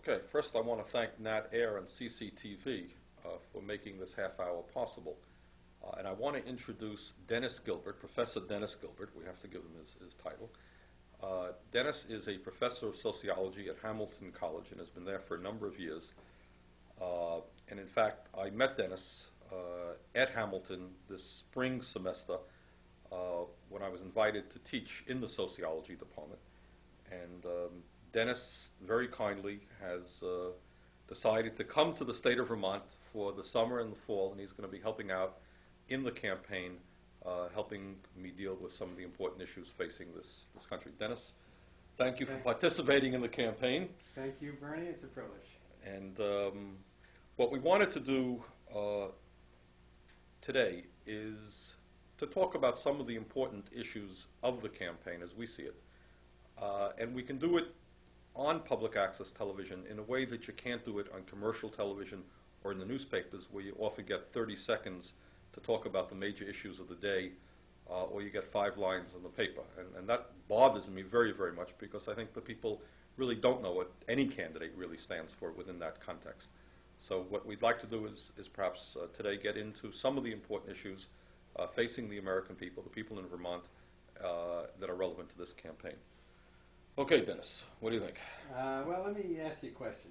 Okay, first I want to thank Nat Air and CCTV for making this half hour possible. And I want to introduce Dennis Gilbert, Professor Dennis Gilbert. We have to give him his title. Dennis is a professor of sociology at Hamilton College and has been there for a number of years. And in fact, I met Dennis at Hamilton this spring semester when I was invited to teach in the sociology department. And Dennis very kindly has decided to come to the state of Vermont for the summer and the fall, and he's going to be helping out in the campaign, helping me deal with some of the important issues facing this country. Dennis, thank you for participating in the campaign. Thank you, Bernie. It's a privilege. And what we wanted to do today is to talk about some of the important issues of the campaign as we see it. And we can do it on public access television in a way that you can't do it on commercial television or in the newspapers, where you often get 30 seconds to talk about the major issues of the day, or you get 5 lines in the paper. And that bothers me very, very much, because I think the people really don't know what any candidate really stands for within that context. So what we'd like to do is perhaps today get into some of the important issues facing the American people, the people in Vermont, that are relevant to this campaign. Okay, Dennis, what do you think? Well, let me ask you a question.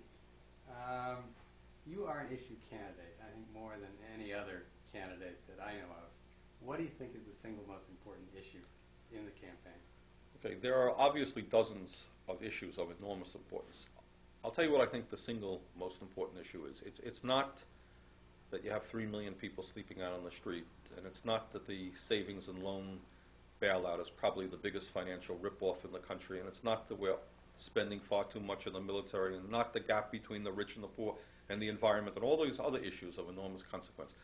You are an issue candidate, I think more than any other candidate that I know of. What do you think is the single most important issue in the campaign? Okay, there are obviously dozens of issues of enormous importance. I'll tell you what I think the single most important issue is. It's not that you have 3 million people sleeping out on the street, and it's not that the savings and loan bailout is probably the biggest financial ripoff in the country, and it's not that we're spending far too much on the military, and not the gap between the rich and the poor, and the environment, and all these other issues of enormous consequence.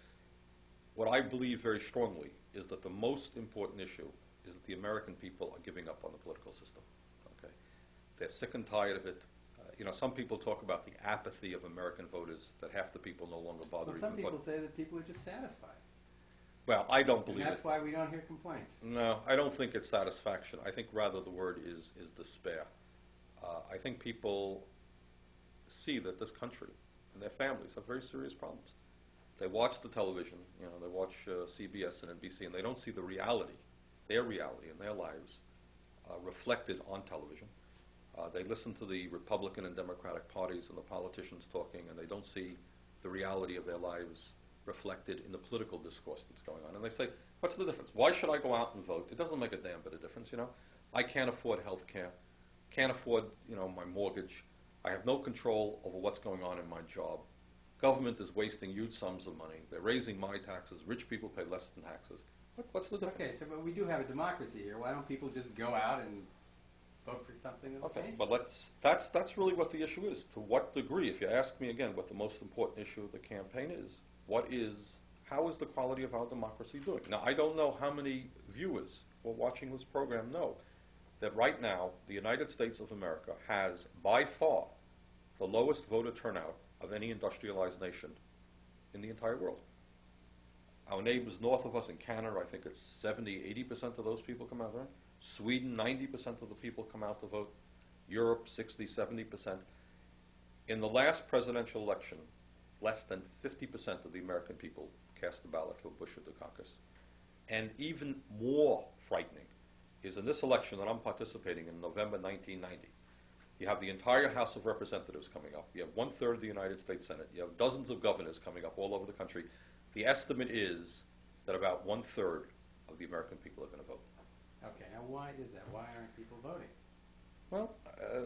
What I believe very strongly is that the most important issue is that the American people are giving up on the political system. Okay, they're sick and tired of it. Some people talk about the apathy of American voters, that half the people no longer bother. Well, some people say that people are just satisfied. Well, I don't believe it. That's why we don't hear complaints. No, I don't think it's satisfaction. I think rather the word is despair. I think people see that this country and their families have very serious problems. They watch the television, they watch CBS and NBC, and they don't see the reality, their reality in their lives reflected on television. They listen to the Republican and Democratic parties and the politicians talking, and they don't see the reality of their lives reflected in the political discourse that's going on. And they say, what's the difference? Why should I go out and vote? It doesn't make a damn bit of difference, I can't afford health care, can't afford, my mortgage. I have no control over what's going on in my job. Government is wasting huge sums of money. They're raising my taxes. Rich people pay less than taxes. What's the difference? Okay, so but we do have a democracy here. Why don't people just go out and vote for something that's okay, but that's really what the issue is. To what degree, if you ask me again what the most important issue of the campaign is, how is the quality of our democracy doing? Now, I don't know how many viewers who are watching this program know that right now the United States of America has by far the lowest voter turnout of any industrialized nation in the entire world. Our neighbors north of us in Canada, I think it's 70–80% of those people come out, right? Sweden, 90% of the people come out to vote. Europe, 60–70%. In the last presidential election, less than 50% of the American people cast a ballot for Bush or Dukakis. And even more frightening is in this election that I'm participating in November 1990. You have the entire House of Representatives coming up. You have 1/3 of the United States Senate. You have dozens of governors coming up all over the country. The estimate is that about 1/3 of the American people are going to vote. Okay, now why is that? Why aren't people voting? Well,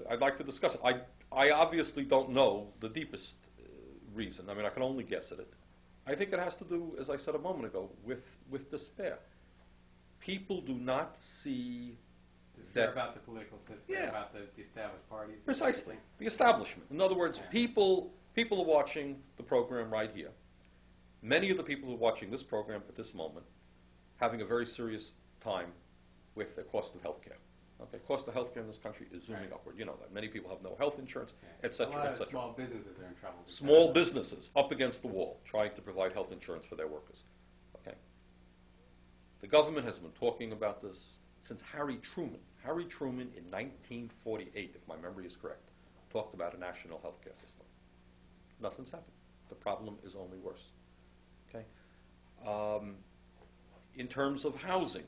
I'd like to discuss it. I obviously don't know the deepest reason. I mean, I can only guess at it. I think it has to do, as I said a moment ago, with despair. People do not see despair about the political system, about the established parties. Precisely, the establishment. In other words, people are watching the program right here. Many of the people who are watching this program at this moment having a very serious time with the cost of health care. Okay, cost of health care in this country is zooming upward. You know that. Many people have no health insurance, et cetera, et cetera. A lot of small businesses are in trouble. Small businesses up against the wall trying to provide health insurance for their workers. Okay. The government has been talking about this since Harry Truman. Harry Truman in 1948, if my memory is correct, talked about a national health care system. Nothing's happened. The problem is only worse. Okay? In terms of housing,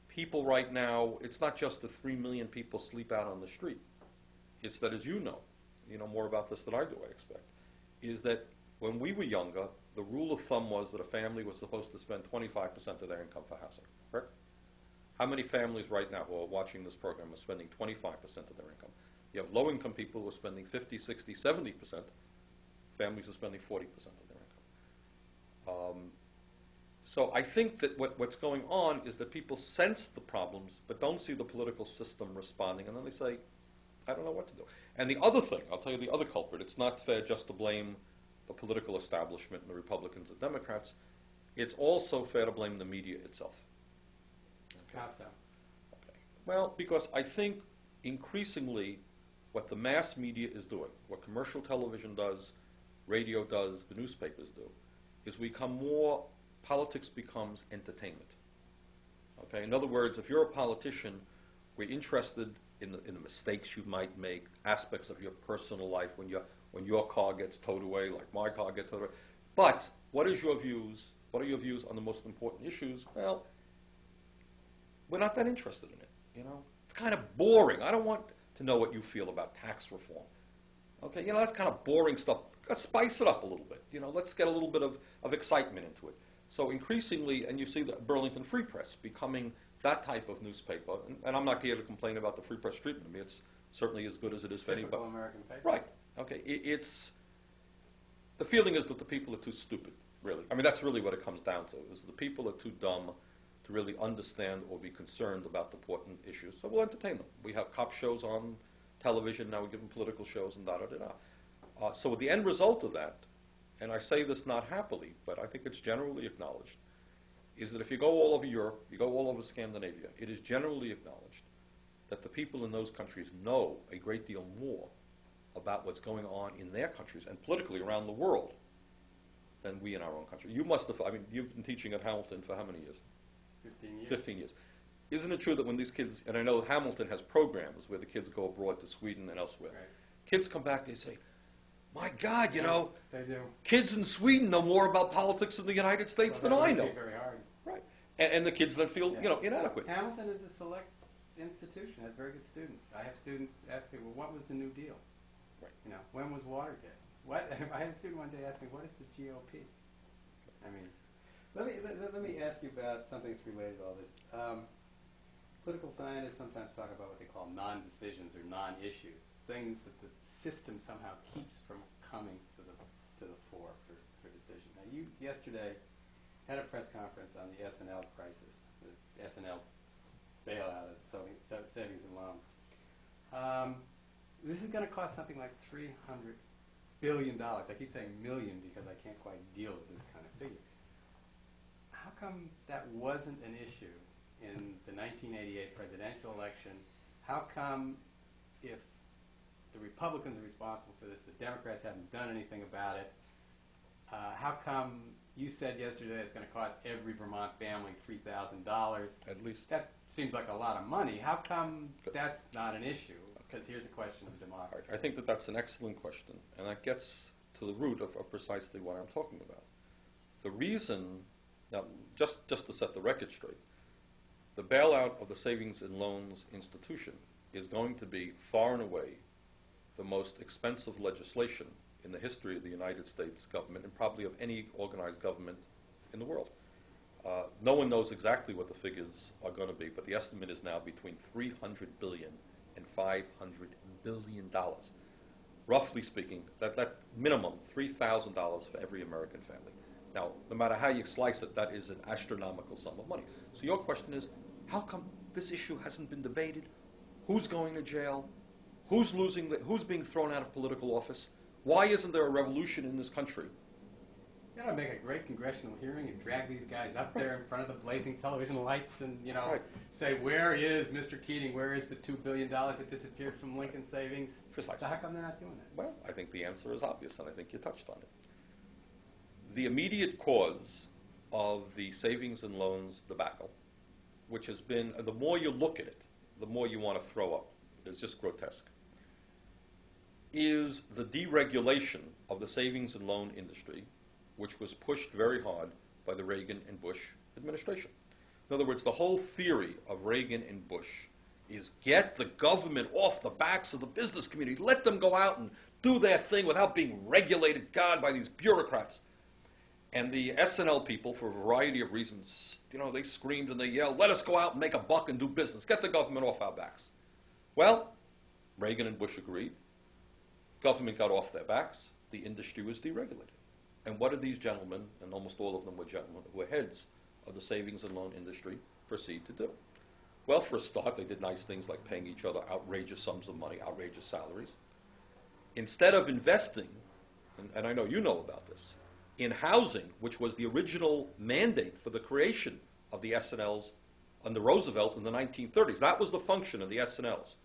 people right now, it's not just the 3 million people sleep out on the street. It's that, as you know more about this than I do, I expect, is that when we were younger, the rule of thumb was that a family was supposed to spend 25% of their income for housing, correct? How many families right now who are watching this program are spending 25% of their income? You have low-income people who are spending 50, 60, 70%. Families are spending 40% of their income. So I think that what's going on is that people sense the problems but don't see the political system responding, and then they say, I don't know what to do. And the other thing, I'll tell you the other culprit, it's not fair just to blame the political establishment and the Republicans and Democrats. It's also fair to blame the media itself. Okay. How so? Okay. Well, because I think increasingly what the mass media is doing, what commercial television does, radio does, the newspapers do, is politics becomes entertainment. Okay? In other words, if you're a politician, we're interested in the mistakes you might make, aspects of your personal life when your car gets towed away, like my car gets towed away. But what are your views on the most important issues? Well, we're not that interested in it. It's kind of boring. I don't want to know what you feel about tax reform. Okay, that's kind of boring stuff. Let's spice it up a little bit. Let's get a little bit of excitement into it. So increasingly, and you see the Burlington Free Press becoming that type of newspaper, and I'm not here to complain about the Free Press treatment. I mean, it's certainly as good as it is for anybody. Typical American paper. Right. Okay. The feeling is that the people are too stupid, really. I mean, that's really what it comes down to, is the people are too dumb to really understand or be concerned about the important issues. So we'll entertain them. We have cop shows on television, now we give them political shows and da-da-da-da. So the end result of that, and I say this not happily, but I think it's generally acknowledged, is that if you go all over Europe, you go all over Scandinavia, it is generally acknowledged that the people in those countries know a great deal more about what's going on in their countries and politically around the world than we in our own country. You must have, you've been teaching at Hamilton for how many years? 15 years. 15 years. Isn't it true that when these kids, and I know Hamilton has programs where the kids go abroad to Sweden and elsewhere, right. Kids come back, they say, my God, they do. Kids in Sweden know more about politics in the United States than I know. Very hard. Right. And the kids then feel, inadequate. Hamilton is a select institution, has very good students. I have students ask me, well, what was the New Deal? Right. When was Watergate? I had a student one day ask me, what is the GOP? Let me ask you about something that's related to all this. Political scientists sometimes talk about what they call non-decisions or non-issues, things that the system somehow keeps from coming to the fore for decision. Now, you yesterday had a press conference on the S&L crisis, the S&L bailout of the savings and loan. This is going to cost something like $300 billion. I keep saying million because I can't quite deal with this kind of figure. How come that wasn't an issue in the 1988 presidential election? How come, if the Republicans are responsible for this, the Democrats haven't done anything about it? How come you said yesterday it's going to cost every Vermont family $3,000? At least. That seems like a lot of money. How come that's not an issue? Because here's a question of democracy. I think that's an excellent question, and that gets to the root of precisely what I'm talking about. The reason, now, just to set the record straight, the bailout of the savings and loans institution is going to be far and away the most expensive legislation in the history of the United States government and probably of any organized government in the world. No one knows exactly what the figures are going to be, but the estimate is now between $300 billion and $500 billion. Roughly speaking, that minimum $3,000 for every American family. Now, no matter how you slice it, that is an astronomical sum of money. So your question is, how come this issue hasn't been debated? Who's going to jail? Who's being thrown out of political office? Why isn't there a revolution in this country? You gotta make a great congressional hearing and drag these guys up there in front of the blazing television lights and, say, where is Mr. Keating? Where is the $2 billion that disappeared from Lincoln savings? Precisely. So how come they're not doing that? Well, I think the answer is obvious, and I think you touched on it. The immediate cause of the savings and loans debacle, which has been, the more you look at it, the more you want to throw up. It's just grotesque. is the deregulation of the savings and loan industry, which was pushed very hard by the Reagan and Bush administration. In other words, the whole theory of Reagan and Bush is get the government off the backs of the business community, let them go out and do their thing without being regulated, God, by these bureaucrats. And the S&L people, for a variety of reasons, they screamed and they yelled, let us go out and make a buck and do business, get the government off our backs. Well, Reagan and Bush agreed. Government got off their backs. The industry was deregulated. And what did these gentlemen, and almost all of them were gentlemen, who were heads of the savings and loan industry, proceed to do? Well, for a start, they did nice things like paying each other outrageous sums of money, outrageous salaries. Instead of investing, and I know you know about this, in housing, which was the original mandate for the creation of the S&Ls under Roosevelt in the 1930s. That was the function of the S&Ls.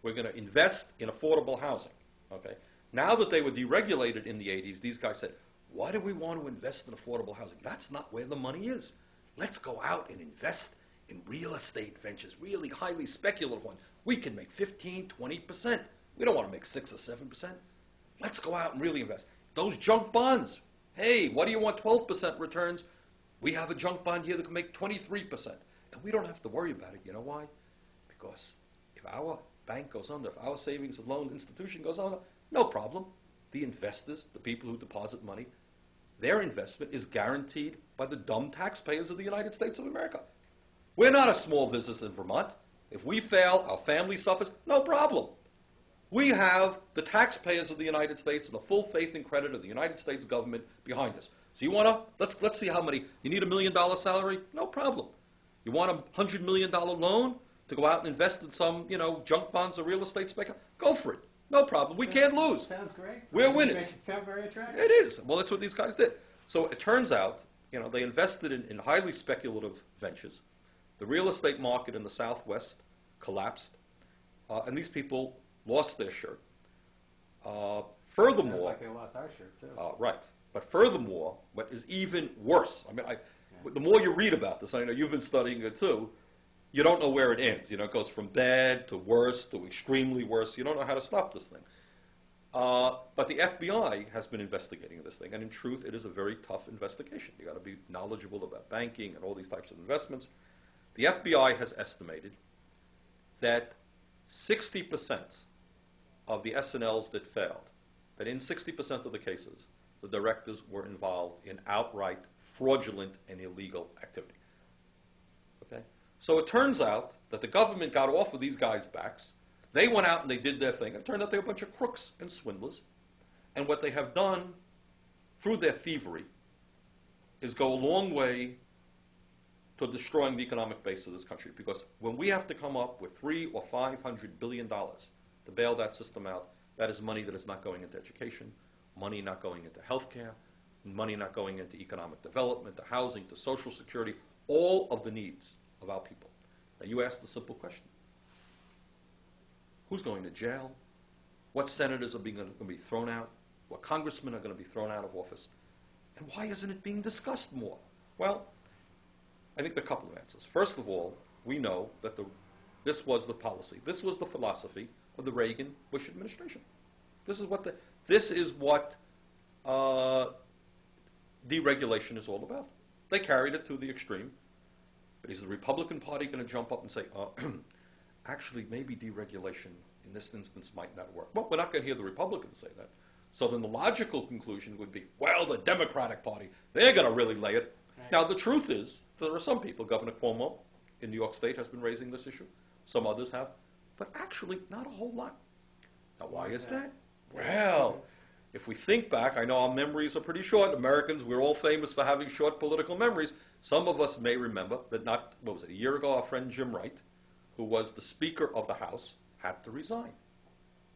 We're going to invest in affordable housing. Okay. Now that they were deregulated in the 80s, these guys said, why do we want to invest in affordable housing? That's not where the money is. Let's go out and invest in real estate ventures, really highly speculative ones. We can make 15, 20%. We don't want to make 6 or 7%. Let's go out and really invest. Those junk bonds, hey, what do you want, 12% returns? We have a junk bond here that can make 23%. And we don't have to worry about it. You know why? Because if our bank goes under, if our savings and loan institution goes under, no problem. The investors, the people who deposit money, their investment is guaranteed by the dumb taxpayers of the United States of America. We're not a small business in Vermont. If we fail, our family suffers, no problem. We have the taxpayers of the United States and the full faith and credit of the United States government behind us. So you want to, let's see how many, you need $1 million salary? No problem. You want a $100 million loan to go out and invest in some, junk bonds or real estate speculation? Go for it. No problem. We can't lose. Sounds great. We're winners. It sounds very attractive. It is. Well, that's what these guys did. So it turns out, they invested in highly speculative ventures. The real estate market in the Southwest collapsed, and these people lost their shirt. Furthermore, sounds like they lost our shirt too. Right. But furthermore, what is even worse, the more you read about this, I know you've been studying it too, you don't know where it ends. It goes from bad to worse to extremely worse. You don't know how to stop this thing. But the FBI has been investigating this thing, and in truth, it is a very tough investigation. You've got to be knowledgeable about banking and all these types of investments. The FBI has estimated that 60% of the S&Ls that failed, that in 60% of the cases, the directors were involved in outright fraudulent and illegal activity. Okay? So it turns out that the government got off of these guys' backs. They went out and they did their thing. It turned out they were a bunch of crooks and swindlers. And what they have done through their thievery is go a long way to destroying the economic base of this country. Because when we have to come up with $300 or $500 billion to bail that system out, that is money that is not going into education, money not going into health care, money not going into economic development, to housing, to Social Security, all of the needs of our people. Now you ask the simple question. Who's going to jail? What senators are going to be thrown out? What congressmen are going to be thrown out of office? And why isn't it being discussed more? Well, I think there are a couple of answers. First of all, we know that this was the policy. This was the philosophy of the Reagan-Bush administration. This is what deregulation is all about. They carried it to the extreme. But is the Republican Party going to jump up and say, actually, maybe deregulation in this instance might not work? Well, we're not going to hear the Republicans say that. So then the logical conclusion would be, well, the Democratic Party, they're going to really lay it. Right. Now, the truth is, there are some people, Governor Cuomo in New York State has been raising this issue. Some others have. But actually, not a whole lot. Now, why is that? Well, if we think back, I know our memories are pretty short. Americans, we're all famous for having short political memories. Some of us may remember that a year ago, our friend Jim Wright, who was the Speaker of the House, had to resign.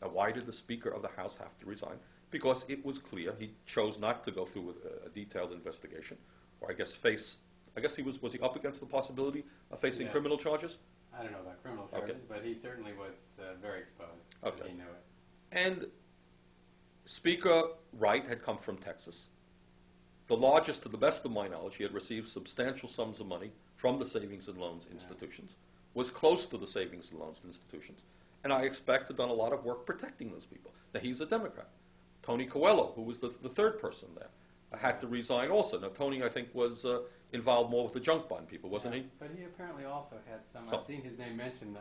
Now, why did the Speaker of the House have to resign? Because it was clear he chose not to go through a detailed investigation, or was he up against the possibility of facing criminal charges? I don't know about criminal charges, but he certainly was very exposed. Okay. He knew it. And Speaker Wright had come from Texas. The largest, to the best of my knowledge, he had received substantial sums of money from the savings and loans institutions, was close to the savings and loans institutions. and I expect have done a lot of work protecting those people. Now, he's a Democrat. Tony Coelho, who was the third person there, had to resign also. Now, Tony, I think, was involved more with the junk bond people, wasn't he? But he apparently also had some. I've seen his name mentioned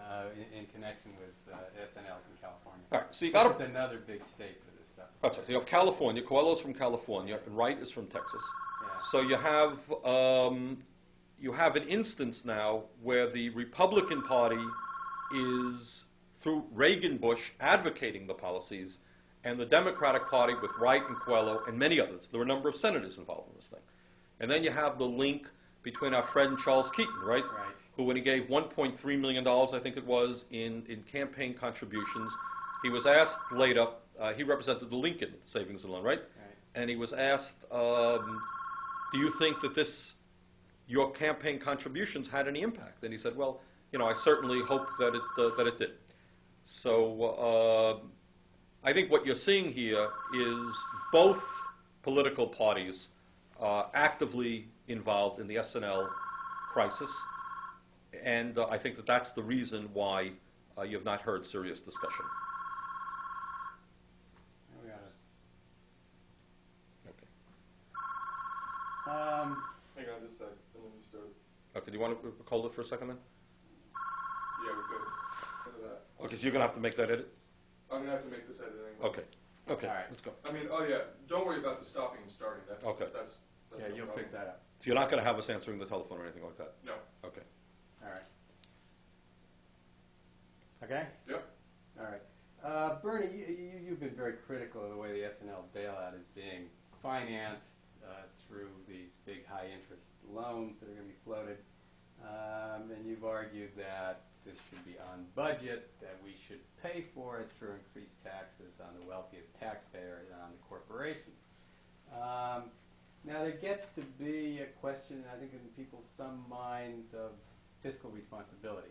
in connection with SNLs in California. All right, so you got It's another big state for this stuff. That's right. So you have California. Coelho's from California, and Wright is from Texas. Yeah. So you have an instance now where the Republican Party is, through Reagan Bush, advocating the policies, and the Democratic Party with Wright and Coelho and many others. There were a number of senators involved in this thing. And then you have the link between our friend Charles Keaton, right? Right. Who, when he gave $1.3 million, I think it was, in campaign contributions, he was asked later, he represented the Lincoln Savings and Loan, right? Right. And he was asked, do you think that your campaign contributions had any impact? And he said, well, I certainly hope that it did. So I think what you're seeing here is both political parties actively involved in the SNL crisis, and I think that that's the reason why you have not heard serious discussion. We got it. Okay. Hang on just a sec, and then we start. Okay, do you want to hold it for a second then? Yeah, we could. Look at that. Okay, so you're going to have to make that edit? I'm going to have to make this edit anyway. Okay. Okay, All right. let's go. I mean, oh yeah, don't worry about the stopping and starting. That's Okay. That's Yeah, no you'll problem. fix that up. So you're not going to have us answering the telephone or anything like that? No. Okay. All right. Okay? Yep. All right. Bernie, you've been very critical of the way the SNL bailout is being financed through these big high-interest loans that are going to be floated. And you've argued that this should be on budget, that we should pay for it through increased taxes on the wealthiest taxpayers and on the corporations. Now, there gets to be a question, I think, in some minds of fiscal responsibility.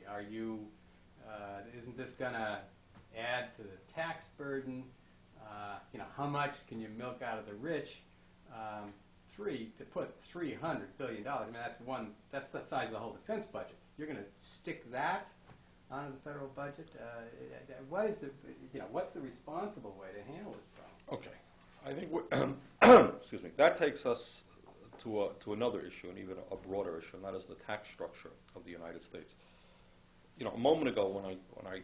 Isn't this going to add to the tax burden? How much can you milk out of the rich? To put $300 billion, I mean, that's the size of the whole defense budget. You're going to stick that onto the federal budget? What's the responsible way to handle this problem? Okay. I think excuse me. That takes us to another issue, and even a broader issue, and that is the tax structure of the United States. A moment ago when I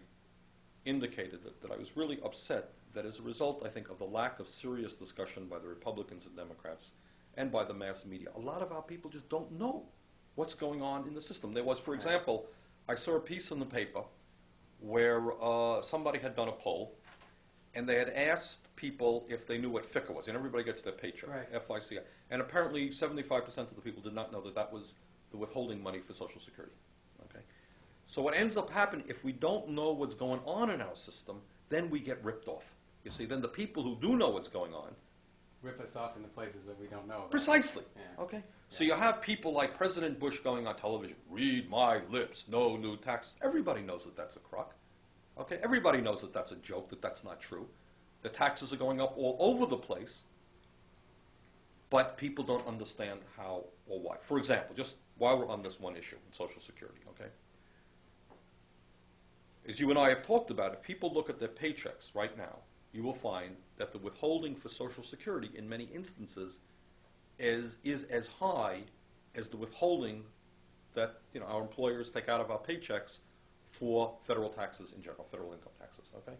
indicated that I was really upset that as a result, I think, of the lack of serious discussion by the Republicans and Democrats and by the mass media, a lot of our people just don't know what's going on in the system. There was, for example, I saw a piece in the paper where somebody had done a poll, and they had asked people if they knew what FICA was. And everybody gets their paycheck, Right. F-I-C-A. And apparently 75% of the people did not know that was the withholding money for Social Security. Okay. So what ends up happening, if we don't know what's going on in our system, then we get ripped off. You see, then the people who do know what's going on Rip us off in the places that we don't know about. Precisely. Yeah. Okay. So you have people like President Bush going on television, read my lips, no new taxes. Everybody knows that that's a crock. Okay. Everybody knows that that's a joke, that that's not true. The taxes are going up all over the place, but people don't understand how or why. For example, just while we're on this one issue, Social Security, okay? As you and I have talked about, if people look at their paychecks right now, you will find that the withholding for Social Security in many instances is as high as the withholding that our employers take out of our paychecks for federal taxes in general, federal income taxes, okay?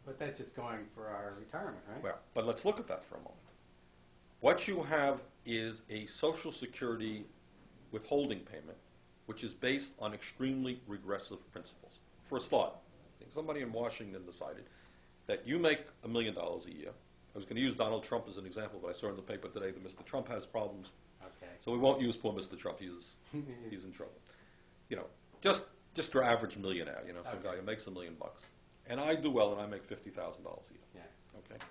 But that's just going for our retirement, right? Well, but let's look at that for a moment. What you have is a Social Security withholding payment which is based on extremely regressive principles. For a start, somebody in Washington decided that you make $1 million a year. I was going to use Donald Trump as an example, but I saw in the paper today that Mr. Trump has problems. Okay. So we won't use poor Mr. Trump. He's in trouble. Just your average millionaire, some guy who makes $1 million. And I do well, and I make $50,000 a year. Yeah. Okay.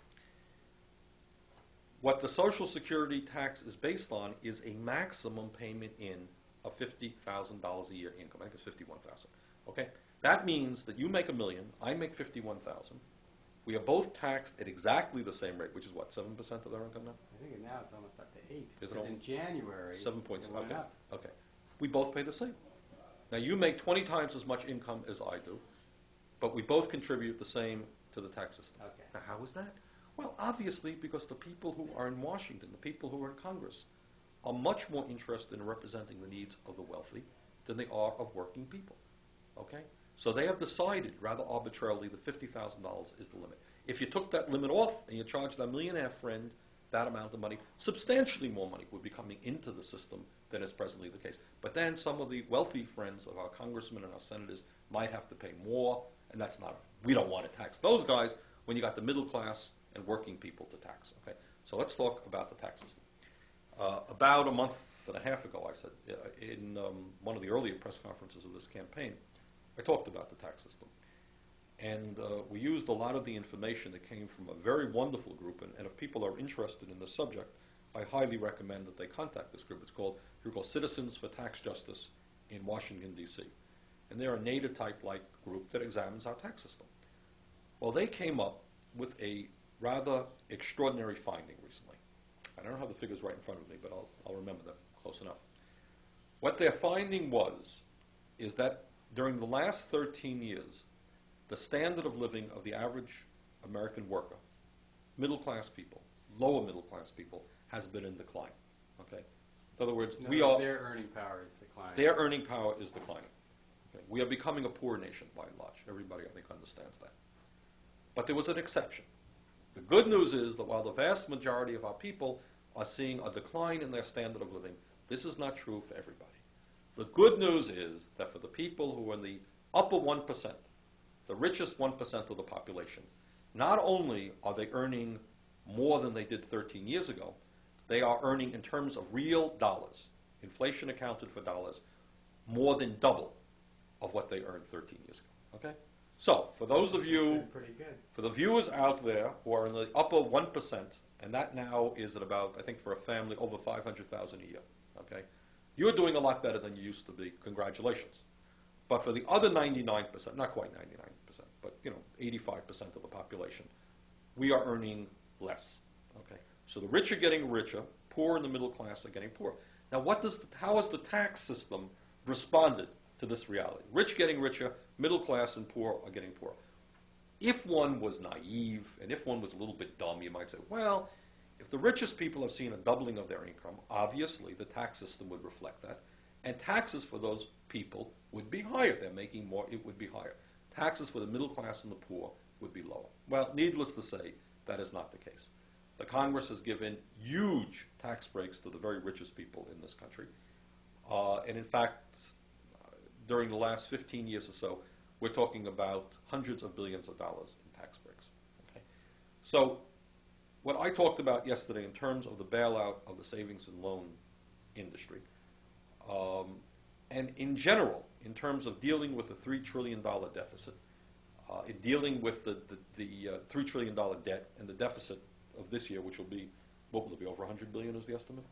What the Social Security tax is based on is a maximum payment in of $50,000 a year income. I think it's $51,000. Okay. That means that you make $1 million, I make $51,000. We are both taxed at exactly the same rate, which is what, 7% of our income now? I think now it's almost up to 8. Is it Because almost- in January, 7 points. it went Okay. up. Okay. We both pay the same. Now you make 20 times as much income as I do, but we both contribute the same to the tax system. Okay. Now, how is that? Well, obviously, because the people who are in Washington, the people who are in Congress, are much more interested in representing the needs of the wealthy than they are of working people. Okay? So they have decided, rather arbitrarily, that $50,000 is the limit. If you took that limit off and you charged that millionaire friend that amount of money, substantially more money would be coming into the system than is presently the case. But then some of the wealthy friends of our congressmen and our senators might have to pay more, and that's not, we don't want to tax those guys when you got the middle class and working people to tax. Okay? So let's talk about the tax system. About a month and a half ago, I said, in one of the earlier press conferences of this campaign, I talked about the tax system. And we used a lot of the information that came from a very wonderful group, and if people are interested in this subject, I highly recommend that they contact this group. It's called Citizens for Tax Justice in Washington, D.C. And they're a NADA-type-like group that examines our tax system. Well, they came up with a rather extraordinary finding recently. I don't have the figures right in front of me, but I'll remember them close enough. What their finding is that during the last 13 years, the standard of living of the average American worker, middle-class people, lower middle-class people, has been in decline. Okay? In other words, their earning power is declining. Their earning power is declining. Okay? We are becoming a poor nation, by and large. Everybody, I think, understands that. But there was an exception. The good news is that while the vast majority of our people are seeing a decline in their standard of living, this is not true for everybody. The good news is that for the people who are in the upper 1%, the richest 1% of the population, not only are they earning more than they did 13 years ago, they are earning, in terms of real dollars, inflation accounted for dollars, more than double of what they earned 13 years ago. Okay? So, for those of you, pretty good. for the viewers out there who are in the upper 1%, and that now is at about, I think for a family, over $500,000 a year, okay? You're doing a lot better than you used to be. Congratulations. But for the other 99%, not quite 99%, but 85% of the population, we are earning less. Okay, so the rich are getting richer, poor and the middle class are getting poorer. Now, how has the tax system responded to this reality? Rich getting richer, middle class and poor are getting poorer. If one was naive and if one was a little bit dumb, you might say, well, if the richest people have seen a doubling of their income, obviously the tax system would reflect that. And taxes for those people would be higher. They're making more, it would be higher. Taxes for the middle class and the poor would be lower. Well, needless to say, that is not the case. The Congress has given huge tax breaks to the very richest people in this country. And in fact, during the last 15 years or so, we're talking about hundreds of billions of dollars in tax breaks. Okay? So what I talked about yesterday in terms of the bailout of the savings and loan industry, and in general, in terms of dealing with the $3 trillion deficit, in dealing with the $3 trillion debt and the deficit of this year, which will be, what will it be, over $100 billion is the estimate?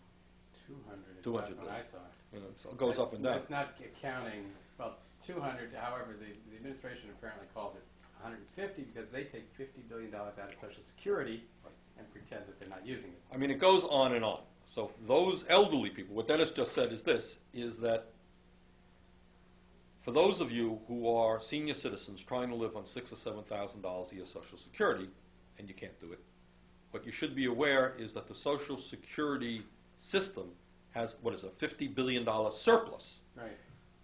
200. 200 That's when billion. I saw it. So it goes up and down. It's not accounting, well, 200, however, the administration apparently calls it 150 because they take $50 billion out of Social Security and pretend that they're not using it. I mean, it goes on and on. So for those elderly people, what Dennis just said is this, is that for those of you who are senior citizens trying to live on $6,000 or $7,000 a year Social Security, and you can't do it, what you should be aware is that the Social Security system has, what is a $50 billion surplus, Right.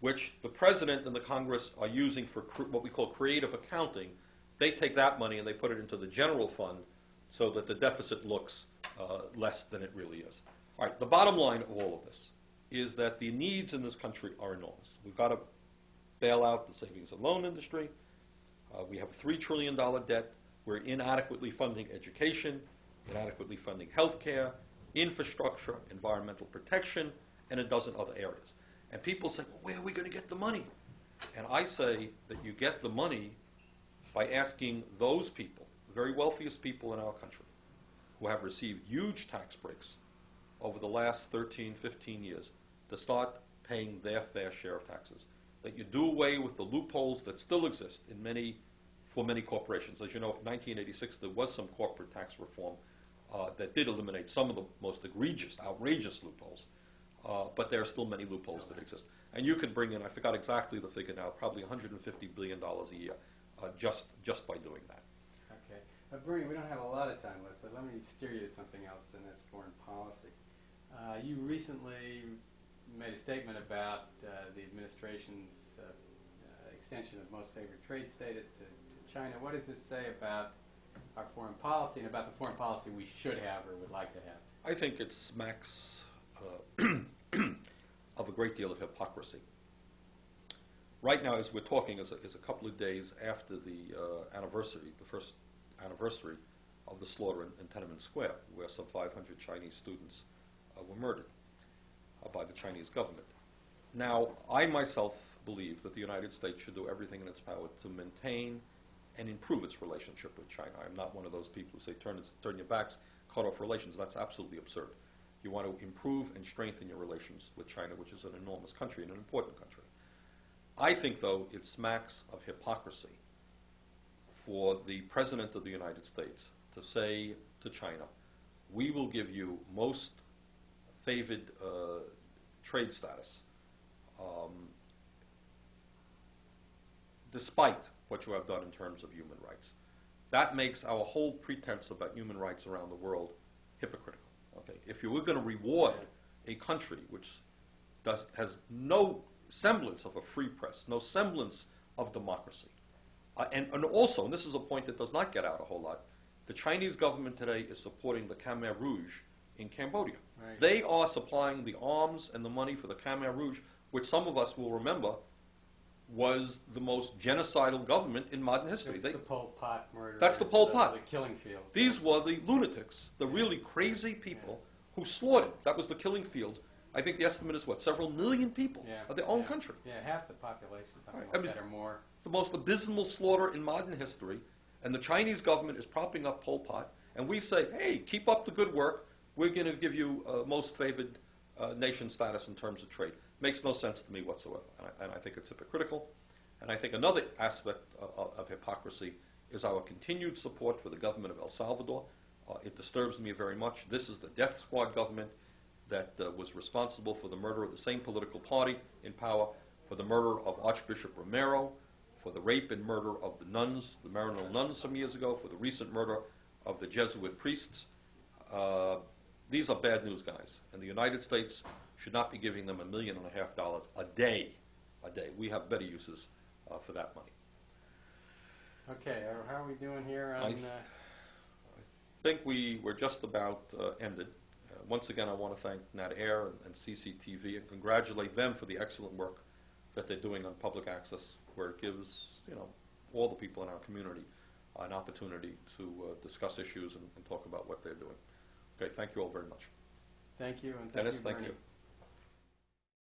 which the President and the Congress are using for what we call creative accounting. They take that money and they put it into the general fund so that the deficit looks less than it really is. All right, the bottom line of all of this is that the needs in this country are enormous. We've got to bail out the savings and loan industry. We have a $3 trillion debt. We're inadequately funding education, inadequately funding health care, infrastructure, environmental protection, and a dozen other areas. And people say, well, where are we going to get the money? And I say that you get the money by asking those people, the very wealthiest people in our country, who have received huge tax breaks over the last 13, 15 years, to start paying their fair share of taxes. That you do away with the loopholes that still exist for many corporations. As you know, in 1986, there was some corporate tax reform that did eliminate some of the most egregious, outrageous loopholes. But there are still many loopholes that exist. And you could bring in, I forgot exactly the figure now, probably $150 billion a year just by doing that. Okay. Bernie, we don't have a lot of time left, so let me steer you to something else, and that's foreign policy. You recently made a statement about the administration's extension of most favored trade status to China. What does this say about our foreign policy and about the foreign policy we should have or would like to have? I think it smacks of a great deal of hypocrisy. Right now, as we're talking, is a couple of days after the first anniversary of the slaughter in Tiananmen Square, where some 500 Chinese students were murdered by the Chinese government. Now, I myself believe that the United States should do everything in its power to maintain and improve its relationship with China. I'm not one of those people who say turn your backs, cut off relations. That's absolutely absurd. You want to improve and strengthen your relations with China, which is an enormous country and an important country. I think, though, it smacks of hypocrisy for the President of the United States to say to China, we will give you most favored trade status despite what you have done in terms of human rights. That makes our whole pretense about human rights around the world hypocritical. Okay? If you were going to reward a country which has no semblance of a free press, no semblance of democracy, and also, and this is a point that does not get out a whole lot, the Chinese government today is supporting the Khmer Rouge in Cambodia. Right. They are supplying the arms and the money for the Khmer Rouge, which some of us will remember was the most genocidal government in modern history. That's the Pol Pot murder. That's the Pol Pot. The killing fields. These were the lunatics, the really crazy people who slaughtered. That was the killing fields. I think the estimate is what, several million people of their own country. Yeah, half the population, something Right. like I mean, that or more. The most abysmal slaughter in modern history, and the Chinese government is propping up Pol Pot, and we say, hey, keep up the good work. We're going to give you most favored nation status in terms of trade. Makes no sense to me whatsoever, and I think it's hypocritical. And I think another aspect of hypocrisy is our continued support for the government of El Salvador. It disturbs me very much. This is the death squad government that was responsible for the murder of the same political party in power, for the murder of Archbishop Romero, for the rape and murder of the nuns, the Maryknoll nuns some years ago, for the recent murder of the Jesuit priests. These are bad news guys, and the United States should not be giving them $1.5 million a day. We have better uses for that money. Okay, how are we doing here on... I think we're just about ended. Once again, I want to thank Nat Air and CCTV and congratulate them for the excellent work that they're doing on public access, where it gives all the people in our community an opportunity to discuss issues and talk about what they're doing. Okay, thank you all very much. Thank you, and thank Dennis, you, thank Bernie. you.